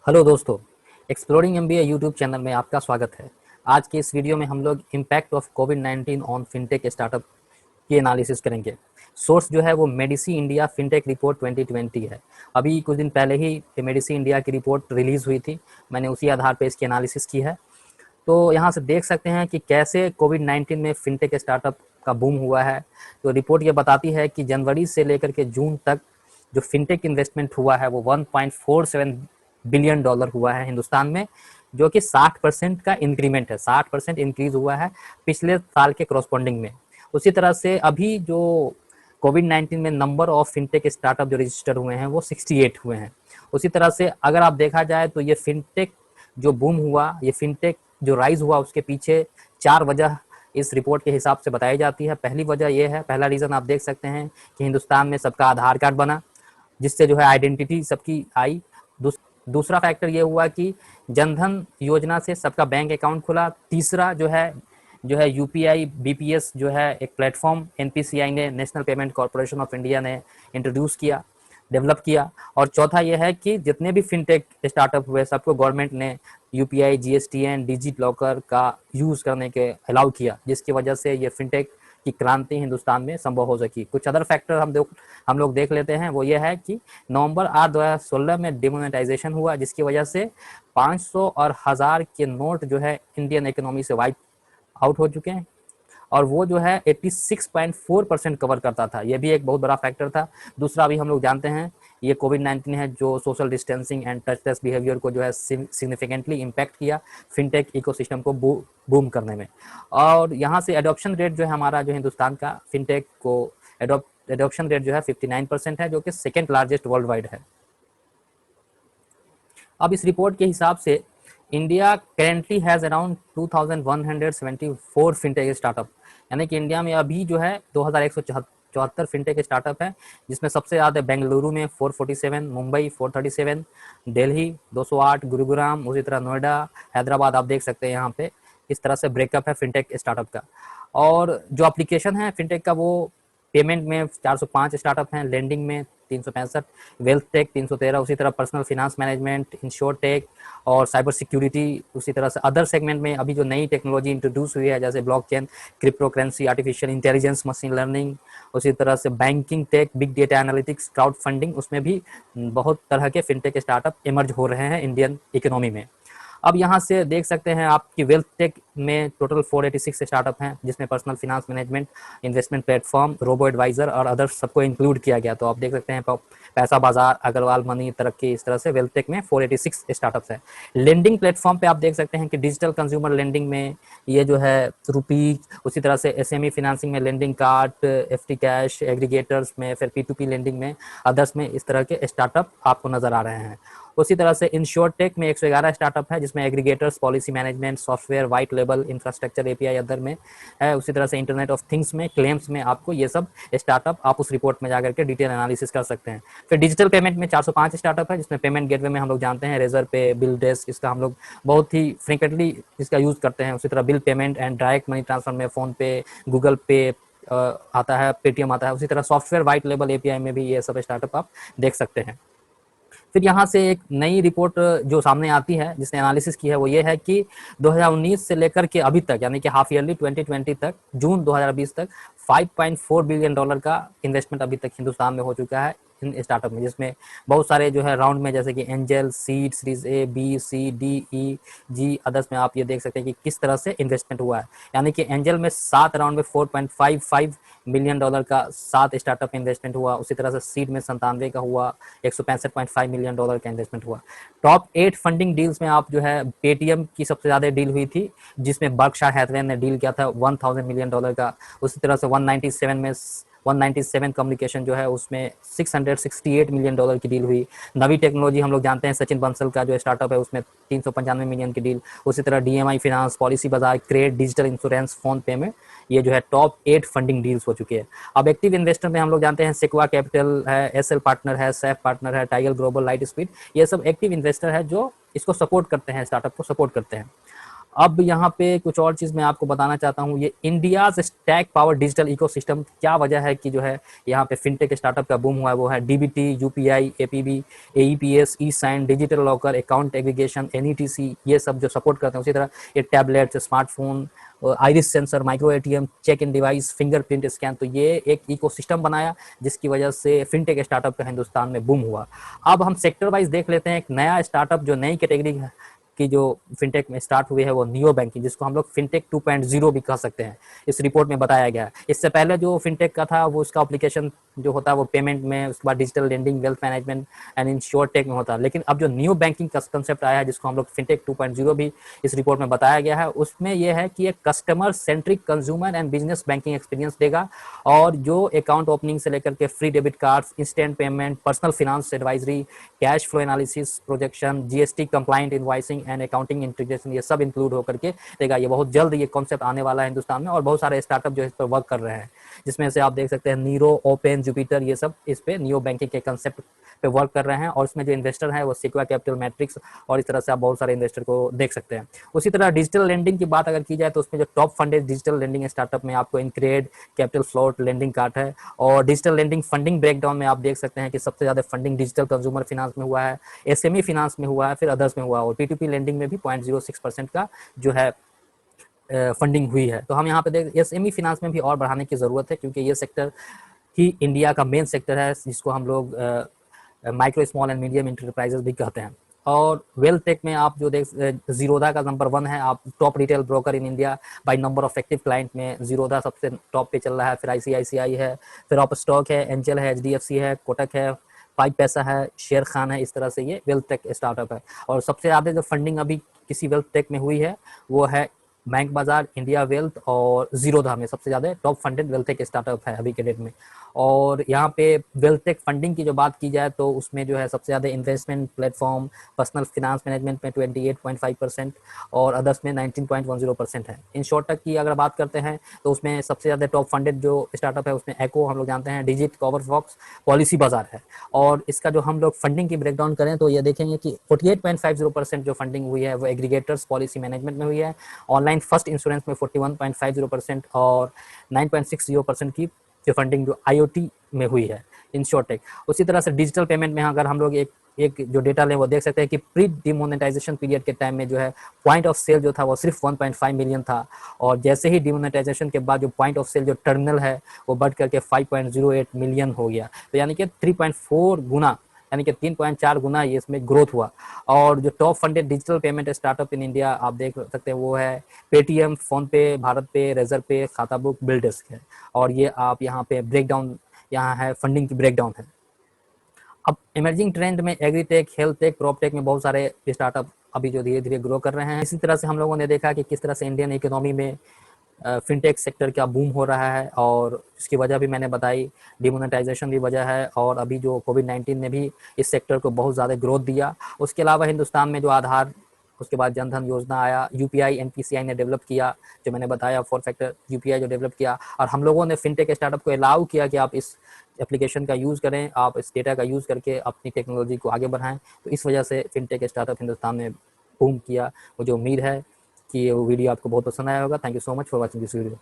Hello दोस्तों, exploring MBA YouTube channel में आपका स्वागत है। आज के इस वीडियो में हम लोग impact of covid on fintech startup की एनालिसिस करेंगे। सोर्स जो है वो मेडिसी इंडिया फिनटेक रिपोर्ट 2020 है। अभी कुछ दिन पहले ही मेडिसी इंडिया की रिपोर्ट रिलीज़ हुई थी, मैंने उसी आधार पर इसकी एनालिसिस की है। तो यहाँ से देख सकते हैं कि कैसे कोविड-19 में फिनटेक स्टार्टअप का बूम हुआ है। तो रिपोर्ट ये बताती है कि जनवरी से लेकर के जून तक जो फिनटेक इन्वेस्टमेंट हुआ है वो 1.47 बिलियन डॉलर हुआ है हिंदुस्तान में, जो कि 60% का इंक्रीमेंट है, 60% इंक्रीज हुआ है पिछले साल के करस्पॉन्डिंग में। उसी तरह से अभी जो कोविड-19 में नंबर ऑफ फिनटेक स्टार्टअप जो रजिस्टर हुए हैं वो 68 हुए हैं। उसी तरह से अगर आप देखा जाए तो ये फिनटेक जो बूम हुआ, ये फिनटेक जो राइज हुआ, उसके पीछे 4 वजह इस रिपोर्ट के हिसाब से बताई जाती है। पहली वजह ये है, पहला रीज़न आप देख सकते हैं कि हिंदुस्तान में सबका आधार कार्ड बना, जिससे जो है आइडेंटिटी सबकी आई। दूसरा फैक्टर ये हुआ कि जनधन योजना से सबका बैंक अकाउंट खुला। तीसरा जो है यूपीआई बीपीएस जो है एक प्लेटफॉर्म एनपीसीआई ने, national payment corporation of India ने इंट्रोड्यूस किया, डेवलप किया। और चौथा यह है कि जितने भी फिनटेक स्टार्टअप हुए सबको गवर्नमेंट ने यूपीआई जीएसटीएन डिजिट लॉकर का यूज़ करने के अलाउ किया, जिसकी वजह से ये फिनटेक की क्रांति हिंदुस्तान में संभव हो सकी। कुछ अदर फैक्टर हम लोग देख लेते हैं। वो ये है कि नवंबर 8 2016 में डिमोनेटाइजेशन हुआ, जिसकी वजह से 500 और 1000 के नोट जो है इंडियन इकोनॉमी से वाइप आउट हो चुके हैं, और वो जो है 86.4% कवर करता था। ये भी एक बहुत बड़ा फैक्टर था। दूसरा, अभी हम लोग जानते हैं ये कोविड-19 है जो social distancing and touchless behaviour को जो है सिग्निफिकेंटली इम्पैक्ट किया फिनटेक इकोसिस्टम को बूम करने में। और यहाँ से एडॉप्शन रेट जो है हमारा, जो हिंदुस्तान का फिनटेक को एडॉप्शन रेट जो है 59% है, जो कि सेकेंड लार्जेस्ट वर्ल्ड वाइड है। अब इस रिपोर्ट के हिसाब से India currently has around 2174 fintech startup, यानी कि इंडिया में अभी जो है 2174 फिनटेक स्टार्टअप है, जिसमें सबसे ज़्यादा बेंगलुरु में 447, मुंबई 437, दिल्ली 208, गुरुग्राम, उसी तरह नोएडा, हैदराबाद आप देख सकते हैं यहाँ पे। इस तरह से ब्रेकअप है फिनटेक स्टार्टअप का। और जो एप्लीकेशन है फिनटेक का, वो पेमेंट में 405 स्टार्टअप हैं, लेंडिंग में 365, वेल्थ टेक 313, उसी तरह personal finance management, insurtech और साइबर सिक्योरिटी। उसी तरह से अदर सेगमेंट में अभी जो नई टेक्नोलॉजी इंट्रोड्यूस हुई है, जैसे blockchain, crypto currency, artificial intelligence, machine learning, उसी तरह से banking tech, big data analytics, crowd funding, उसमें भी बहुत तरह के फिनटेक स्टार्टअप इमर्ज हो रहे हैं इंडियन इकोनॉमी में। अब यहाँ से देख सकते हैं आपकी वेल्थ टेक में टोटल 486 स्टार्टअप हैं, जिसमें personal finance management, investment platform, robo advisor और अदर्स सबको इंक्लूड किया गया। तो आप देख सकते हैं पैसा बाजार, अग्रवाल मनी, तरक्की, इस तरह से वेल्थ टेक में 486 स्टार्टअप्स हैं। लेंडिंग प्लेटफॉर्म पे आप देख सकते हैं कि डिजिटल कंज्यूमर लेंडिंग में ये जो है रुपीज, उसी तरह से एसएमई फिनांसिंग में lending card, FT cash, aggregators में, फिर पी2पी लेंडिंग में, अदर्स में इस तरह के स्टार्टअप आपको नजर आ रहे हैं। उसी तरह से इंश्योर टेक में 111 स्टार्टअप है, जिसमें aggregators, policy management, software, white label, infrastructure, API other में है। उसी तरह से इंटरनेट ऑफ थिंग्स में, क्लेम्स में आपको ये सब स्टार्टअप आप उस रिपोर्ट में जाकर के डिटेल एनालिसिस कर सकते हैं। फिर डिजिटल पेमेंट में 405 स्टार्टअप है, जिसमें पेमेंट गेटवे में हम लोग जानते हैं रेजर पे, बिल डेस्क, इसका हम लोग बहुत ही फ्रिक्वेंटली इसका यूज़ करते हैं। उसी तरह bill payment and direct money transfer में फ़ोन पे, गूगल पे आता है, पेटीएम आता है। उसी तरह सॉफ्टवेयर वाइट लेबल एपीआई में भी ये सब स्टार्टअप आप देख सकते हैं। फिर यहाँ से एक नई रिपोर्ट जो सामने आती है, जिसने एनालिसिस की है, वो ये है कि 2019 से लेकर के अभी तक, यानी कि हाफ ईयरली 2020 तक, जून 2020 तक 5.4 बिलियन डॉलर का इन्वेस्टमेंट अभी तक हिंदुस्तान में हो चुका है इन स्टार्टअप में, जिसमें बहुत सारे जो है राउंड में, जैसे कि angel, seed, series A, B, C, D, E, G, others में आप ये देख सकते हैं कि किस तरह से इन्वेस्टमेंट हुआ है। यानी कि एंजल में 7 राउंड में 4.55 मिलियन डॉलर का 7 स्टार्टअप इन्वेस्टमेंट हुआ। उसी तरह से सीड में 97 का हुआ, 165.5 मिलियन डॉलर का इन्वेस्टमेंट हुआ। टॉप 8 फंडिंग डील्स में आप जो है पेटीएम की सबसे ज़्यादा डील हुई थी, जिसमें बर्कशायर हैथवे ने डील किया था 1000 मिलियन डॉलर का। उसी तरह से 197 कम्युनिकेशन जो है उसमें 668 मिलियन डॉलर की डील हुई। नवी टेक्नोलॉजी हम लोग जानते हैं, सचिन बंसल का जो स्टार्टअप है उसमें 395 मिलियन की डील। उसी तरह डीएमआई फिनांस, पॉलिसी बाजार, क्रेड, डिजिटल इंश्योरेंस, फोन पे में ये जो है टॉप 8 फंडिंग डील्स हो चुके हैं। अब एक्टिव इन्वेस्टर में हम लोग जानते हैं सिक्वा कैपिटल है, एसएल पार्टनर है, सैफ पार्टनर है, टाइगर ग्लोबल, लाइट स्पीड, ये सब एक्टिव इन्वेस्टर है जो इसको सपोर्ट करते हैं, स्टार्टअप को सपोर्ट करते हैं। अब यहाँ पे कुछ और चीज़ मैं आपको बताना चाहता हूँ, ये India stack power digital ecosystem, क्या वजह है कि जो है यहाँ पे फिनटेक स्टार्टअप का बूम हुआ है, वो है DBT, UPI, APB, AEPS, e sign, digital locker, account aggregation, NETC, ये सब जो सपोर्ट करते हैं। उसी तरह ये tablets, smartphone, iris sensor, micro ATM, check in device, fingerprint scan, तो ये एक इकोसिस्टम बनाया जिसकी वजह से फिनटेक स्टार्टअप का हिंदुस्तान में बूम हुआ। अब हम सेक्टर वाइज देख लेते हैं। एक नया स्टार्टअप जो नई कैटेगरी की जो फिनटेक में स्टार्ट हुई है वो नियो बैंकिंग, जिसको हम लोग फिनटेक 2.0 भी कह सकते हैं, इस रिपोर्ट में बताया गया है। इससे पहले जो फिनटेक का था वो उसका एप्लीकेशन जो होता है वो पेमेंट में, उसके बाद digital lending, wealth management and insurtech में होता है। लेकिन अब जो नियो बैंकिंग का कंसेप्ट आया है जिसको हम लोग फिनटेक 2.0 भी इस रिपोर्ट में बताया गया है, उसमें यह है कि एक customer centric consumer and business banking experience देगा, और जो अकाउंट ओपनिंग से लेकर के free debit cards, instant payment, personal finance advisory, cash flow analysis, projection, GST compliant invoicing and accounting integration, ये सब इंक्लूड होकर के देगा। ये बहुत जल्द ये कॉन्सेप्ट आने वाला है हिंदुस्तान में, और बहुत सारे स्टार्टअप जो इस पर वर्क कर रहे हैं, जिसमें से आप देख सकते हैं नीरो, ओपन, जुपिटर, ये सब इस पे नियो बैंकिंग के कंसेप्ट पे वर्क कर रहे हैं। और इसमें जो इन्वेस्टर है वो सिक्वा कैपिटल, मैट्रिक्स, और इस तरह से आप बहुत सारे इन्वेस्टर को देख सकते हैं। उसी तरह डिजिटल लेंडिंग की बात अगर की जाए तो उसमें जो top funded digital lending startup में आपको InCred, capital float, lending cart है। और डिजिटल लेंडिंग फंडिंग ब्रेकडाउन में आप देख सकते हैं कि सबसे ज्यादा फंडिंग डिजिटल कंज्यूमर फाइनेंस में हुआ है, एसएमई फाइनेंस में हुआ है, फिर अदर्स में हुआ, और पी2पी लेंडिंग में भी 0.06% का जो है फंडिंग हुई है। तो हम यहाँ पे देख एसएमई फाइनेंस में भी और बढ़ाने की जरूरत है, क्योंकि ये सेक्टर ही इंडिया का मेन सेक्टर है, जिसको हम लोग micro small and medium enterprises भी कहते हैं। और वेल्थ टेक में आप जो देख, जीरोधा का नंबर 1 है, आप top retail broker in India by number of active client में जीरोधा सबसे टॉप पे चल रहा है। फिर आईसीआईसीआई है, फिर ऑप स्टॉक है, एंजल है, एचडीएफसी है, कोटक है, 5 पैसा है, शेर खान है। इस तरह से ये वेल्थ टेक स्टार्टअप है। और सबसे ज़्यादा जो फंडिंग अभी किसी वेल्थ टेक में हुई है वो है बैंक बाजार, इंडिया वेल्थ और जीरोधा में सबसे ज़्यादा top funded wealth tech startup है अभी के डेट में। और यहाँ पे वेल्थ टेक फंडिंग की जो बात की जाए तो उसमें जो है सबसे ज़्यादा investment platform, personal finance management में 28.5% और अदर्स में 19.10% है। इन शॉर्ट तक की अगर बात करते हैं तो उसमें सबसे ज़्यादा टॉप फंडेड जो स्टार्टअप है उसमें एको हम लोग जानते हैं, डिजिट, कॉवरफॉक्स, पॉलिसी बाजार है। और इसका जो हम लोग फंडिंग की ब्रेकडाउन करें तो ये देखेंगे कि 48.50% जो फंडिंग हुई है वो एग्रीगेटर्स पॉलिसी मैनेजमेंट में हुई है, ऑनलाइन फर्स्ट इंश्योरेंस में 41.50% और 9.60% की जो फंडिंग जो आईओटी में हुई है, इंश्योरटेक। उसी तरह से डिजिटल पेमेंट में अगर हम लोग एक जो डेटा लें वो देख सकते हैं कि प्री डिमोनेटाइजेशन पीरियड के टाइम में जो है पॉइंट ऑफ सेल जो था वो सिर्फ 1.5 मिलियन था, और जैसे ही डिमोनेटाइजेशन के बाद जो पॉइंट ऑफ सेल जो टर्मिनल है वो बढ़ करके 5.08 मिलियन हो गया। तो यानी कि 3.4 गुना, यानी कि 3.4 गुना ये इसमें ग्रोथ हुआ। और जो top funded digital payment startup in India आप देख सकते हैं वो है पेटीएम, फोन पे, भारत पे, रेजर पे, खाता बुक, बिल्डेस्क है। और ये आप यहाँ पे ब्रेकडाउन, यहाँ है फंडिंग की ब्रेकडाउन है। अब इमर्जिंग ट्रेंड में agritech, health tech, crop tech में बहुत सारे स्टार्टअप अभी जो धीरे धीरे ग्रो कर रहे हैं। इसी तरह से हम लोगों ने देखा कि किस तरह से इंडियन इकोनॉमी में फिनटेक सेक्टर का बूम हो रहा है, और इसकी वजह भी मैंने बताई, डिमोनेटाइजेशन भी वजह है, और अभी जो कोविड-19 ने भी इस सेक्टर को बहुत ज़्यादा ग्रोथ दिया। उसके अलावा हिंदुस्तान में जो आधार, उसके बाद जनधन योजना आया, यूपीआई एनपीसीआई ने डेवलप किया, जो मैंने बताया 4 फैक्टर यूपीआई जो डेवलप किया, और हम लोगों ने फिनटेक स्टार्टअप को अलाउ किया कि आप इस एप्लीकेशन का यूज़ करें, आप इस डेटा का यूज़ करके अपनी टेक्नोलॉजी को आगे बढ़ाएं। तो इस वजह से फिनटेक स्टार्टअप हिंदुस्तान में बूम किया। मुझे उम्मीद है कि ये वीडियो आपको बहुत पसंद आया होगा। Thank you so much for watching this video.